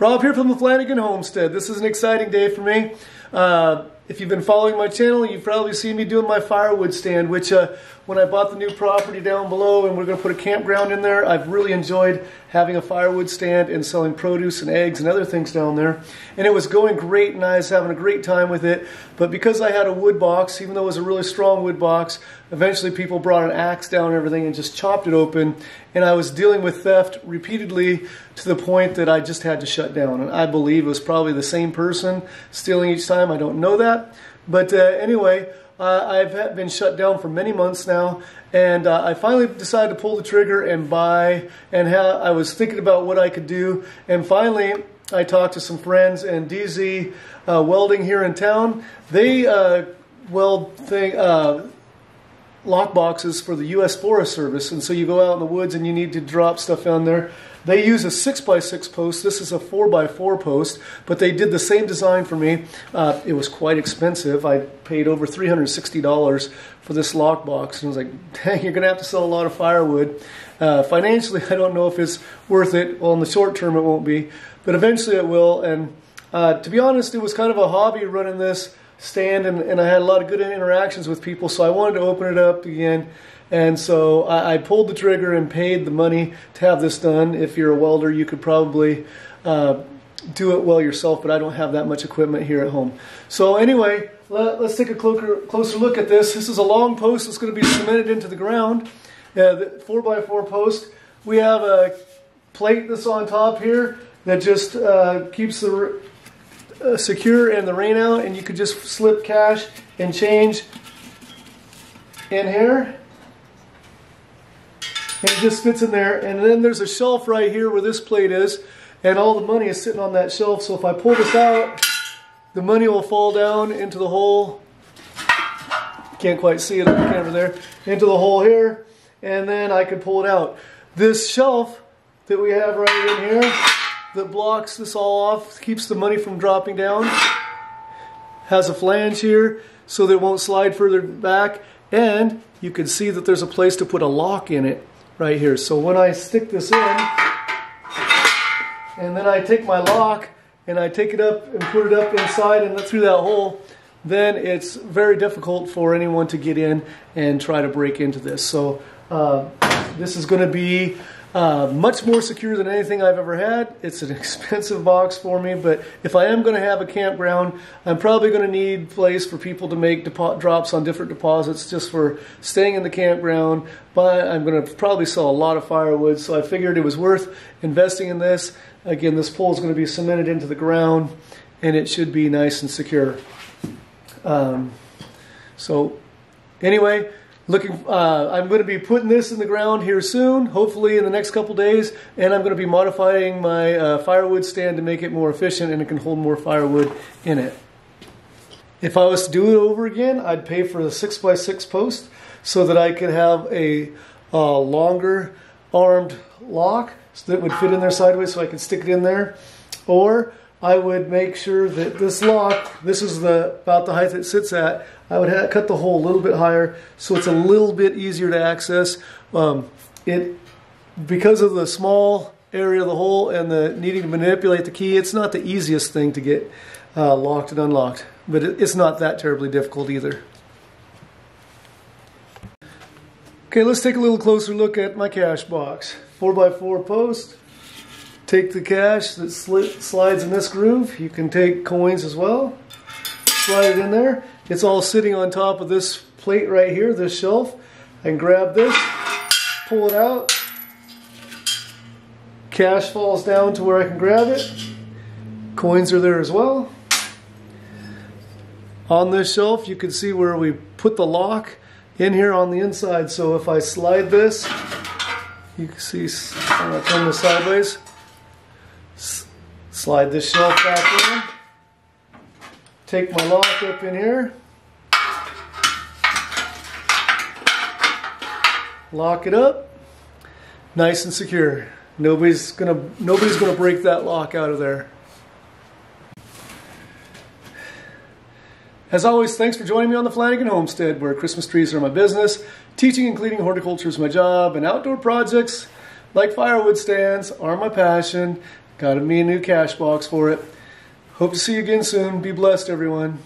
Rob here from the Flanagan Homestead. This is an exciting day for me. If you've been following my channel, you've probably seen me doing my firewood stand, which when I bought the new property down below and we're going to put a campground in there, I've really enjoyed having a firewood stand and selling produce and eggs and other things down there. And it was going great and I was having a great time with it. But because I had a wood box, even though it was a really strong wood box, eventually people brought an axe down and everything and just chopped it open. And I was dealing with theft repeatedly to the point that I just had to shut down. And I believe it was probably the same person stealing each time. I don't know that. But anyway, I've been shut down for many months now, and I finally decided to pull the trigger and buy, and I was thinking about what I could do, and finally I talked to some friends, and DZ Welding here in town, they weld lock boxes for the U.S. Forest Service, and so you go out in the woods and you need to drop stuff on there. They use a 6x6 post. This is a 4x4 post, but they did the same design for me. It was quite expensive. I paid over $360 for this lock box, and I was like, dang, you're going to have to sell a lot of firewood. Financially, I don't know if it's worth it. Well, in the short term, it won't be, but eventually it will. And to be honest, it was kind of a hobby running this stand, and I had a lot of good interactions with people, so I wanted to open it up again. And so I pulled the trigger and paid the money to have this done. If you're a welder, you could probably do it well yourself, but I don't have that much equipment here at home. So anyway, let's take a closer look at this. This is a long post that's going to be cemented into the ground, the 4x4 post. We have a plate that's on top here that just keeps the secure and the rain out, and you could just slip cash and change in here. And it just fits in there. And then there's a shelf right here where this plate is, and all the money is sitting on that shelf. So if I pull this out, the money will fall down into the hole. Can't quite see it on the camera there. Into the hole here, and then I can pull it out. This shelf that we have right in here that blocks this all off, keeps the money from dropping down, has a flange here so that it won't slide further back, and you can see that there's a place to put a lock in it right here. So when I stick this in, and then I take my lock and I take it up and put it up inside and through that hole, then it's very difficult for anyone to get in and try to break into this. So this is going to be much more secure than anything I've ever had. It's an expensive box for me, but if I am going to have a campground, I'm probably going to need a place for people to make drops on different deposits just for staying in the campground. But I'm going to probably sell a lot of firewood, so I figured it was worth investing in this. Again, this pole is going to be cemented into the ground, and it should be nice and secure. So anyway, I'm going to be putting this in the ground here soon, hopefully in the next couple days, and I'm going to be modifying my firewood stand to make it more efficient and it can hold more firewood in it. If I was to do it over again, I'd pay for the 6x6 post so that I could have a longer armed lock that would fit in there sideways so I could stick it in there. Or I would make sure that this lock, this is about the height it sits at, I would cut the hole a little bit higher so it's a little bit easier to access. Because of the small area of the hole and the needing to manipulate the key, it's not the easiest thing to get locked and unlocked, but it's not that terribly difficult either. Okay, let's take a little closer look at my cash box. 4x4 post. Take the cash that slides in this groove. You can take coins as well. Slide it in there. It's all sitting on top of this plate right here, this shelf. I can grab this, pull it out. Cash falls down to where I can grab it. Coins are there as well. On this shelf, you can see where we put the lock in here on the inside. So if I slide this, you can see, I'm going to turn this sideways. Slide this shelf back in. Take my lock up in here. Lock it up. Nice and secure. Nobody's gonna break that lock out of there. As always, thanks for joining me on the Flanagan Homestead, where Christmas trees are my business, teaching and cleaning horticulture is my job, and outdoor projects like firewood stands are my passion. Got me a new cash box for it. Hope to see you again soon. Be blessed, everyone.